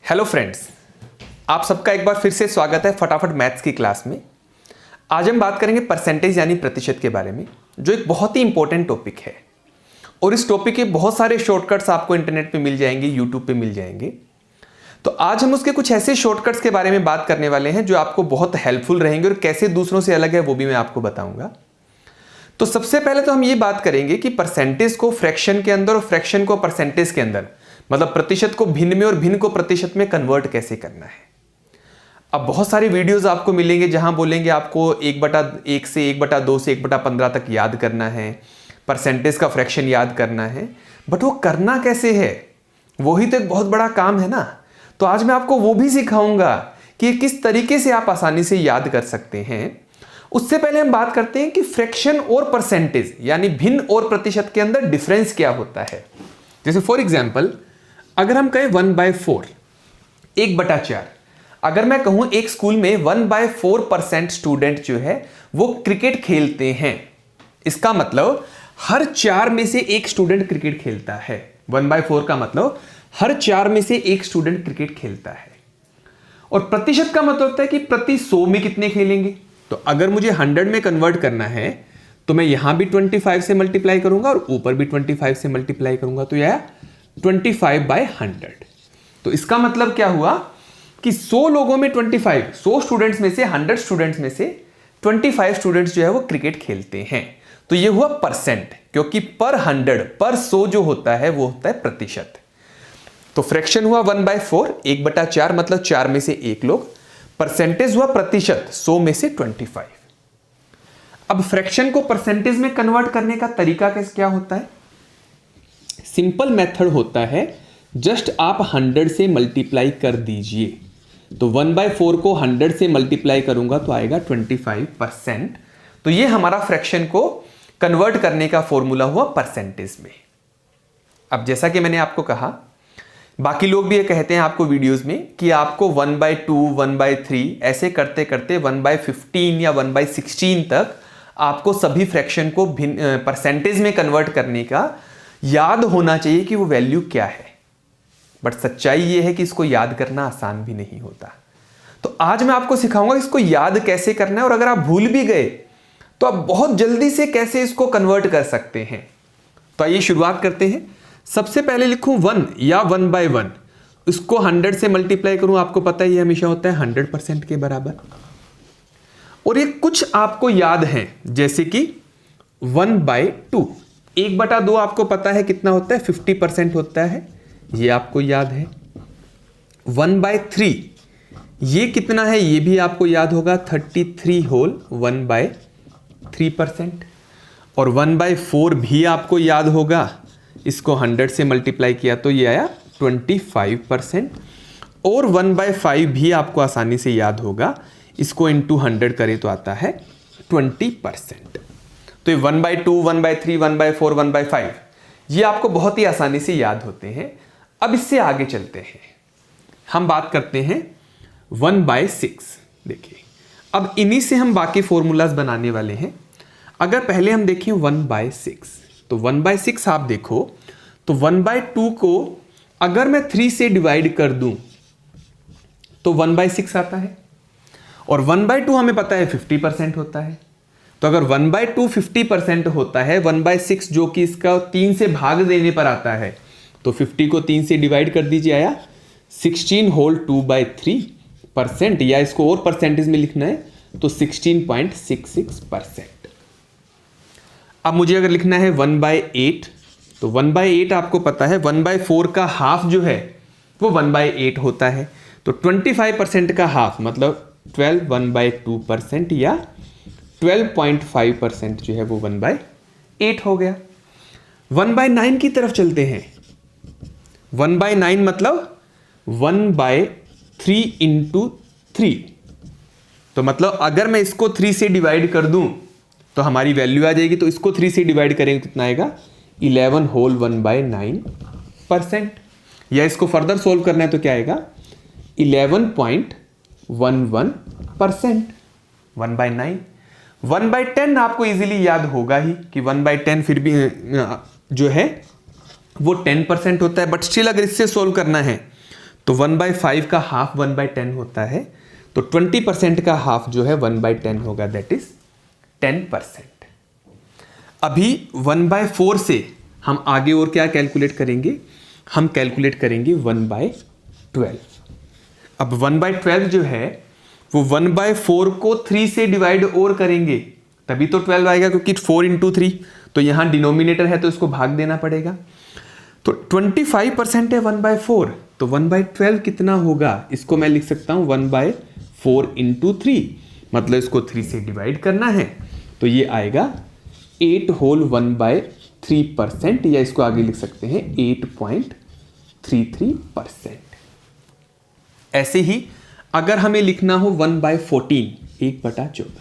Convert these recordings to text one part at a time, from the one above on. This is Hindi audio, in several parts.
हेलो फ्रेंड्स, आप सबका एक बार फिर से स्वागत है फटाफट मैथ्स की क्लास में। आज हम बात करेंगे परसेंटेज यानी प्रतिशत के बारे में, जो एक बहुत ही इंपॉर्टेंट टॉपिक है। और इस टॉपिक के बहुत सारे शॉर्टकट्स आपको इंटरनेट पे मिल जाएंगे, यूट्यूब पे मिल जाएंगे। तो आज हम उसके कुछ ऐसे शॉर्टकट्स के बारे में बात करने वाले हैं जो आपको बहुत हेल्पफुल रहेंगे और कैसे दूसरों से अलग है वो भी मैं आपको बताऊंगा। तो सबसे पहले तो हम ये बात करेंगे कि परसेंटेज को फ्रैक्शन के अंदर और फ्रैक्शन को परसेंटेज के अंदर, मतलब प्रतिशत को भिन्न में और भिन्न को प्रतिशत में कन्वर्ट कैसे करना है। अब बहुत सारे वीडियोस आपको मिलेंगे जहां बोलेंगे आपको 1/1 से 1/2 से 1/15 तक याद करना है, परसेंटेज का फ्रैक्शन याद करना है, बट वो करना कैसे है, वही तो एक बहुत बड़ा काम है ना। तो आज मैं आपको वो भी सिखाऊंगा कि किस तरीके से आप आसानी से याद कर सकते हैं। उससे पहले हम बात करते हैं कि फ्रैक्शन और परसेंटेज यानी भिन्न और प्रतिशत के अंदर डिफरेंस क्या होता है। जैसे फॉर एग्जाम्पल, अगर हम कहें 1/4, 1/4, अगर मैं कहूं एक स्कूल में 1/4% स्टूडेंट जो है वो क्रिकेट खेलते हैं, इसका मतलब हर 4 में से एक स्टूडेंट क्रिकेट खेलता है। 1/4 का मतलब हर 4 में से एक स्टूडेंट क्रिकेट खेलता है। और प्रतिशत का मतलब होता है कि प्रति 100 में कितने खेलेंगे। तो अगर मुझे 100 में कन्वर्ट करना है तो मैं यहां भी 25 से मल्टीप्लाई करूंगा और ऊपर भी 25 से मल्टीप्लाई करूंगा, तो यह 25/100। तो इसका मतलब क्या हुआ कि 100 लोगों में 25, 100 स्टूडेंट्स में से 100 स्टूडेंट्स में से 25 स्टूडेंट्स जो है वो क्रिकेट खेलते हैं। तो ये हुआ परसेंट, क्योंकि पर 100 जो होता है वो होता है प्रतिशत। तो फ्रैक्शन हुआ 1/4, 1/4 मतलब 4 में से एक लोग। परसेंटेज हुआ प्रतिशत, 100 में से 25। अब फ्रैक्शन को परसेंटेज में कन्वर्ट करने का तरीका क्या होता है? सिंपल मेथड होता है, जस्ट आप 100 से मल्टीप्लाई कर दीजिए। तो 1/4 को 100 से मल्टीप्लाई करूंगा तो आएगा 25%। तो ये हमारा फ्रैक्शन को कन्वर्ट करने का फॉर्मूला हुआ परसेंटेज में। अब जैसा कि मैंने आपको कहा, बाकी लोग भी ये कहते हैं आपको वीडियोस में कि आपको 1/2, 1/3 ऐसे करते करते 1/15 या 1/16 तक आपको सभी फ्रैक्शन को परसेंटेज में कन्वर्ट करने का याद होना चाहिए कि वो वैल्यू क्या है। बट सच्चाई ये है कि इसको याद करना आसान भी नहीं होता। तो आज मैं आपको सिखाऊंगा इसको याद कैसे करना है, और अगर आप भूल भी गए तो आप बहुत जल्दी से कैसे इसको कन्वर्ट कर सकते हैं। तो आइए शुरुआत करते हैं। सबसे पहले लिखूं 1 या 1/1, इसको 100 से मल्टीप्लाई करूं, आपको पता ही हमेशा होता है 100% के बराबर। और ये कुछ आपको याद है, जैसे कि 1/2, 1/2 आपको पता है कितना होता है, 50% होता है, ये आपको याद है। 1/3 ये कितना है, ये भी आपको याद होगा, 33 होल 1/3%। और 1/4 भी आपको याद होगा, इसको 100 से मल्टीप्लाई किया तो ये आया 25%। और 1/5 भी आपको आसानी से याद होगा, इसको इंटू 100 करें तो आता है 20%। तो ये 1/2, 1/3, 1/4, 1/5 ये आपको बहुत ही आसानी से याद होते हैं। अब इससे आगे चलते हैं, हम बात करते हैं 1/6। देखिए, अब इन्हीं से हम बाकी फॉर्मूलाज बनाने वाले हैं। अगर पहले हम देखें 1/6, तो 1/6 आप देखो तो 1/2 को अगर मैं 3 से डिवाइड कर दूं तो 1/6 आता है। और 1/2 हमें पता है 50% होता है। तो अगर 1/2 50% होता है, 1/6 जो कि इसका 3 से भाग देने पर आता है, तो 50 को 3 से डिवाइड कर दीजिए, आया 16 होल 2/3%, या इसको और परसेंटेज में लिखना है तो 16.66%। अब मुझे अगर लिखना है 1/8, तो 1/8 आपको पता है 1/4 का हाफ जो है वो 1/8 होता है। तो 25% का हाफ मतलब 12 1/2%, या 12.5% जो है वो 1/8 हो गया। 1/9 की तरफ चलते हैं। 1/9 मतलब 1/3 इंटू 3। तो मतलब अगर मैं इसको 3 से डिवाइड कर दूं तो हमारी वैल्यू आ जाएगी। तो इसको 3 से डिवाइड करेंगे कितना आएगा, 11 होल 1/9%। या इसको फर्दर सोल्व करना है तो क्या आएगा, 11.11%। 1/9। 1/10 आपको इजीली याद होगा ही कि 1/10 फिर भी जो है वो 10% होता है। बट स्टिल अगर इससे सोल्व करना है तो 1/5 का हाफ 1/10 होता है, तो 20% का हाफ जो है 1/10 होगा, दैट इज 10%। अभी 1/4 से हम आगे और क्या कैलकुलेट करेंगे, हम कैलकुलेट करेंगे 1/12। अब 1/12 जो है वो 1/4 को 3 से डिवाइड और करेंगे तभी तो 12 आएगा, क्योंकि 4 × 3, तो यहां डिनोमिनेटर है तो इसको भाग देना पड़ेगा। तो 25% है 1/4, तो 1/12 कितना होगा, इसको मैं लिख सकता हूं 1/4 × 3, मतलब इसको 3 से डिवाइड करना है, तो ये आएगा 8 होल 1/3%, या इसको आगे लिख सकते हैं 8.33%। ऐसे ही अगर हमें लिखना हो 1/14, 1/14,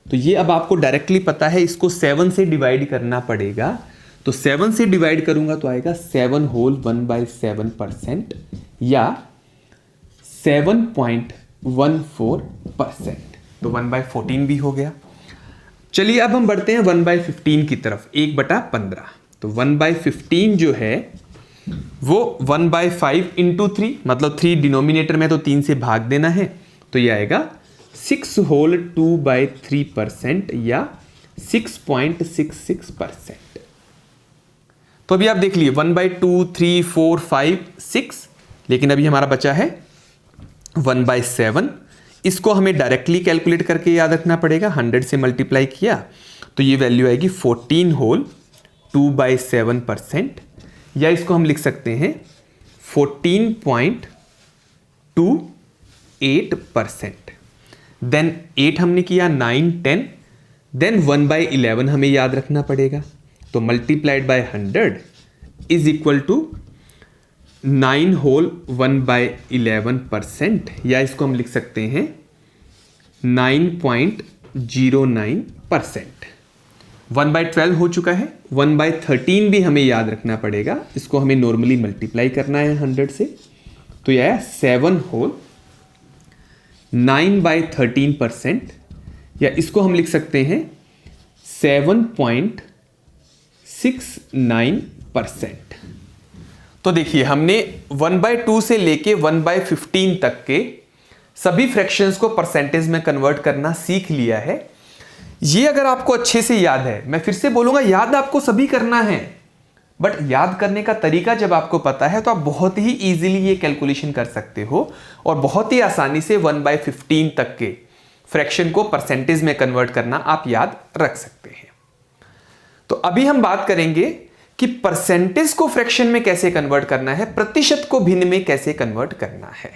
तो ये अब आपको डायरेक्टली पता है, इसको 7 से डिवाइड करना पड़ेगा, तो 7 से डिवाइड करूंगा तो आएगा 7 होल 1/7%, या 7.14%, तो 1/14 भी हो गया। चलिए अब हम बढ़ते हैं 1/15 की तरफ, 1/15। तो 1/15 जो है वो 1/5 × 3, मतलब 3 डिनोमिनेटर में तो 3 से भाग देना है, तो ये आएगा 6 होल 2/3%, या 6.66%। तो अभी आप देख लिए 1/2, 3, 4, 5, 6, लेकिन अभी हमारा बचा है 1/7। इसको हमें डायरेक्टली कैलकुलेट करके याद रखना पड़ेगा, 100 से मल्टीप्लाई किया तो ये वैल्यू आएगी 14 होल 2/7%, या इसको हम लिख सकते हैं 14.28%। देन 8 हमने किया, 9, 10, देन 1/11 हमें याद रखना पड़ेगा, तो multiplied by 100 is equal to 9 whole 1/11%, या इसको हम लिख सकते हैं 9.09%। 1/12 हो चुका है, 1/13 भी हमें याद रखना पड़ेगा, इसको हमें नॉर्मली मल्टीप्लाई करना है 100 से, तो यह है 7 होल 9/13%, या इसको हम लिख सकते हैं 7.69%। तो देखिए हमने 1/2 से लेके 1/15 तक के सभी फ्रैक्शंस को परसेंटेज में कन्वर्ट करना सीख लिया है। ये अगर आपको अच्छे से याद है, मैं फिर से बोलूंगा, याद आपको सभी करना है, बट याद करने का तरीका जब आपको पता है तो आप बहुत ही इजीली ये कैलकुलेशन कर सकते हो और बहुत ही आसानी से 1/15 तक के फ्रैक्शन को परसेंटेज में कन्वर्ट करना आप याद रख सकते हैं। तो अभी हम बात करेंगे कि परसेंटेज को फ्रैक्शन में कैसे कन्वर्ट करना है, प्रतिशत को भिन्न में कैसे कन्वर्ट करना है।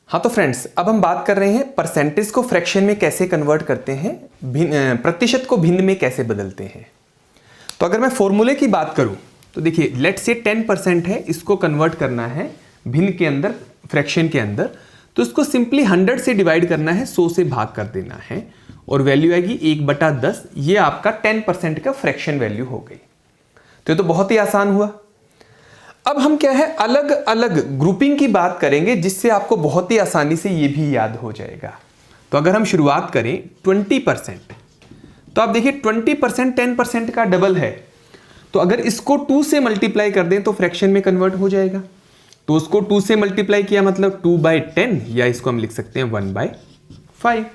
हाँ तो फ्रेंड्स, अब हम बात कर रहे हैं परसेंटेज को फ्रैक्शन में कैसे कन्वर्ट करते हैं, प्रतिशत को भिन्न में कैसे बदलते हैं। तो अगर मैं फॉर्मूले की बात करूं तो देखिए, लेट्स से 10% है, इसको कन्वर्ट करना है भिन्न के अंदर, फ्रैक्शन के अंदर, तो इसको सिंपली 100 से डिवाइड करना है, 100 से भाग कर देना है और वैल्यू आएगी 1/10। ये आपका 10% का फ्रैक्शन वैल्यू हो गई। तो ये तो बहुत ही आसान हुआ। अब हम क्या है, अलग अलग ग्रुपिंग की बात करेंगे जिससे आपको बहुत ही आसानी से ये भी याद हो जाएगा। तो अगर हम शुरुआत करें 20%, तो आप देखिए 20% 10% का डबल है, तो अगर इसको 2 से मल्टीप्लाई कर दें तो फ्रैक्शन में कन्वर्ट हो जाएगा। तो उसको 2 से मल्टीप्लाई किया मतलब 2/10, या इसको हम लिख सकते हैं 1/5।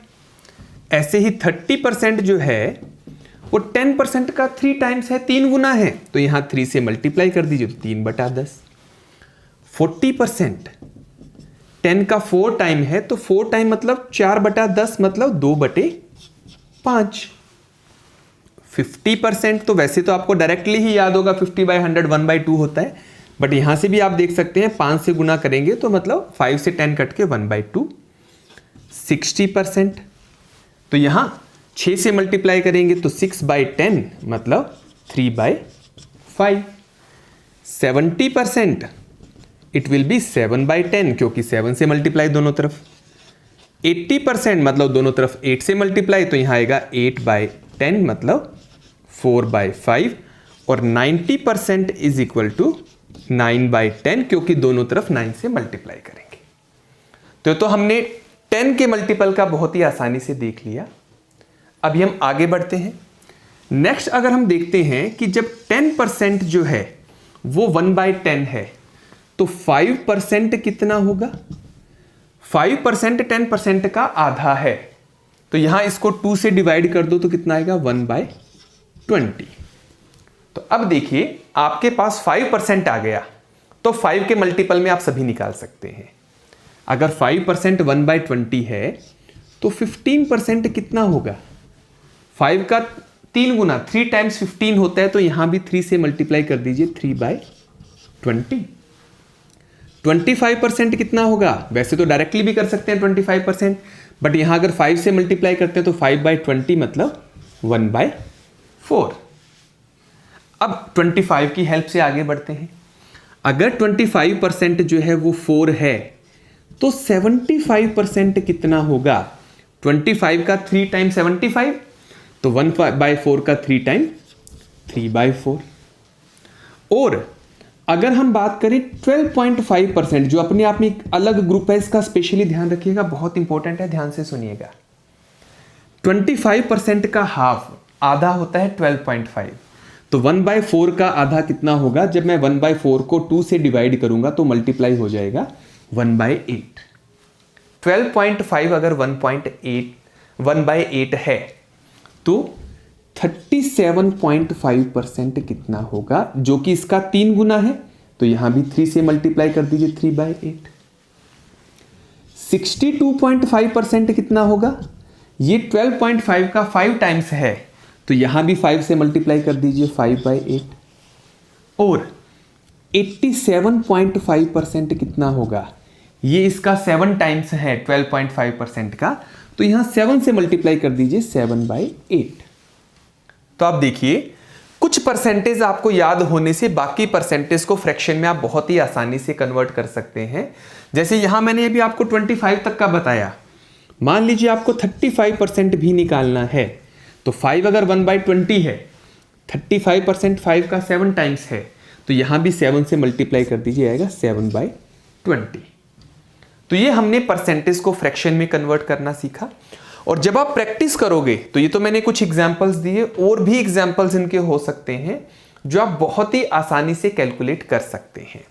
ऐसे ही 30% जो है वो 10% का 3 टाइम्स है, 3 गुना है, तो यहां 3 से मल्टीप्लाई कर दीजिए तो 3/10। 40% 10 का 4 टाइम है, तो 4 टाइम मतलब 4/10 मतलब 2/5। 50% तो वैसे तो आपको डायरेक्टली ही याद होगा, 50/100 1/2 होता है, बट यहां से भी आप देख सकते हैं 5 से गुना करेंगे तो मतलब 5 से 10 कट के 1/2। 60%, तो यहां 6 से मल्टीप्लाई करेंगे तो 6/10 मतलब 3/5। 70% इट विल बी 7/10, क्योंकि 7 से मल्टीप्लाई दोनों तरफ। 80% मतलब दोनों तरफ 8 से मल्टीप्लाई, तो यहां आएगा 8/10 मतलब 4/5। और 90% इज इक्वल टू 9/10, क्योंकि दोनों तरफ 9 से मल्टीप्लाई करेंगे। तो हमने 10 के मल्टीपल का बहुत ही आसानी से देख लिया। अभी हम आगे बढ़ते हैं। नेक्स्ट अगर हम देखते हैं कि जब 10% जो है वो 1/10 है, तो 5% कितना होगा? 5% 10% का आधा है, तो यहां इसको 2 से डिवाइड कर दो तो कितना आएगा? 1/20। तो अब देखिए आपके पास 5% आ गया, तो 5 के मल्टीपल में आप सभी निकाल सकते हैं। अगर 5% 1/20 है तो 15% कितना होगा? 5 का 3 गुना, 3 टाइम्स 15 होता है, तो यहां भी 3 से मल्टीप्लाई कर दीजिए, 3/20। 25% कितना होगा? वैसे तो डायरेक्टली भी कर सकते हैं 25%, बट यहां अगर 5 से मल्टीप्लाई करते हैं तो 5/20 मतलब 1/4। अब 25 की हेल्प से आगे बढ़ते हैं। अगर 25% जो है वो 4 है तो 75% कितना होगा? 25 का 3 टाइम 75, तो 1/4 का 3 टाइम 3/4। और अगर हम बात करें 12.5%, जो अपने आप में एक अलग ग्रुप है, इसका स्पेशली ध्यान रखिएगा, बहुत इंपॉर्टेंट है, ध्यान से सुनिएगा। 25% का हाफ, आधा होता है 12.5, तो 1/4 का आधा कितना होगा? जब मैं 1/4 को 2 से डिवाइड करूंगा तो मल्टीप्लाई हो जाएगा 1/8। 12.5 अगर 1/8 है तो 37.5% कितना होगा? जो कि इसका 3 गुना है, तो यहां भी 3 से मल्टीप्लाई कर दीजिए, 3/8। 62.5% कितना होगा? ये 12.5 का 5 टाइम्स है, तो यहां भी 5 से मल्टीप्लाई कर दीजिए, 5/8। और 87.5% कितना होगा? ये इसका 7 टाइम्स है 12.5% का, तो यहां 7 से मल्टीप्लाई कर दीजिए, 7/8। तो आप देखिए कुछ परसेंटेज आपको याद होने से बाकी परसेंटेज को फ्रैक्शन में आप बहुत ही आसानी से कन्वर्ट कर सकते हैं। जैसे यहां मैंने अभी आपको 25 तक का बताया, मान लीजिए आपको 35% भी निकालना है, तो 5 अगर 1/20 है, 35% 5 का 7 टाइम्स है, तो यहां भी 7 से मल्टीप्लाई कर दीजिए, आएगा 7/20। तो ये हमने परसेंटेज को फ्रैक्शन में कन्वर्ट करना सीखा। और जब आप प्रैक्टिस करोगे, तो ये तो मैंने कुछ एग्जांपल्स दिए, और भी एग्जांपल्स इनके हो सकते हैं जो आप बहुत ही आसानी से कैलकुलेट कर सकते हैं।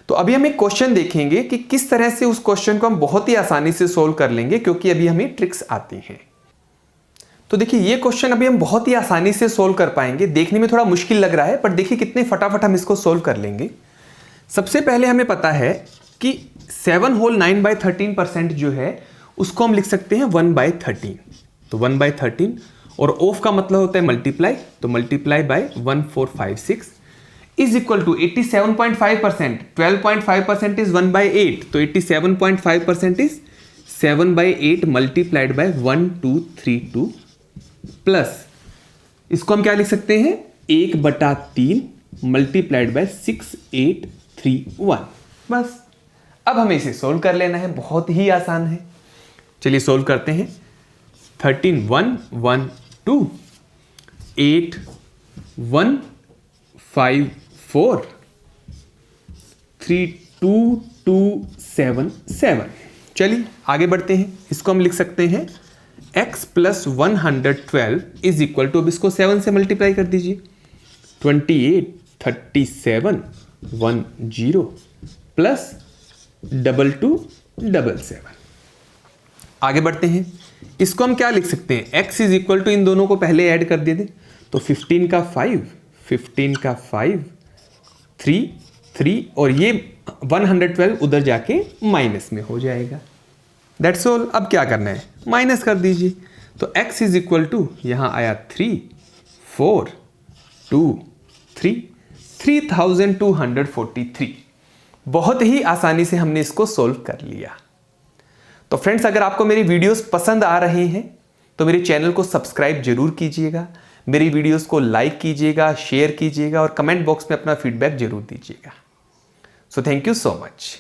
तो अभी हम एक क्वेश्चन देखेंगे कि किस तरह से उस क्वेश्चन को हम बहुत ही आसानी से सोल्व कर लेंगे, क्योंकि अभी हमें ट्रिक्स आती हैं। तो देखिए ये क्वेश्चन अभी हम बहुत ही आसानी से सोल्व कर पाएंगे। देखने में थोड़ा मुश्किल लग रहा है, पर देखिए कितने फटाफट हम इसको सोल्व कर लेंगे। सबसे पहले हमें पता है कि 7 होल 9/13% जो है उसको हम लिख सकते हैं 1/13। तो 1/13, और ऑफ का मतलब होता है मल्टीप्लाई, तो multiply by 1456 is equal to 87.5%। 12.5% is 1/8, तो 87.5% इज 7/8 मल्टीप्लाइड बाय 1232 प्लस, इसको हम क्या लिख सकते हैं? 1/3 मल्टीप्लाइड बाय 6831। बस अब हमें इसे सोल्व कर लेना है, बहुत ही आसान है। चलिए सोल्व करते हैं। 13 1 1 2 8 1 5 4 3 2 2 7 7। चलिए आगे बढ़ते हैं। इसको हम लिख सकते हैं x plus 112 is equal to, अब इसको 7 से मल्टीप्लाई कर दीजिए, 28 37 10 प्लस 2277। आगे बढ़ते हैं। इसको हम क्या लिख सकते हैं? x इज इक्वल टू, इन दोनों को पहले ऐड कर दे, तो 15 का 5 3 3, और ये 112 उधर जाके माइनस में हो जाएगा। That's all. अब क्या करना है? माइनस कर दीजिए। तो x इज इक्वल टू, यहां आया 3 4 2 3 3243। बहुत ही आसानी से हमने इसको सोल्व कर लिया। तो फ्रेंड्स, अगर आपको मेरी वीडियोस पसंद आ रही हैं तो मेरे चैनल को सब्सक्राइब जरूर कीजिएगा, मेरी वीडियोस को लाइक कीजिएगा, शेयर कीजिएगा, और कमेंट बॉक्स में अपना फीडबैक जरूर दीजिएगा। So thank you so much.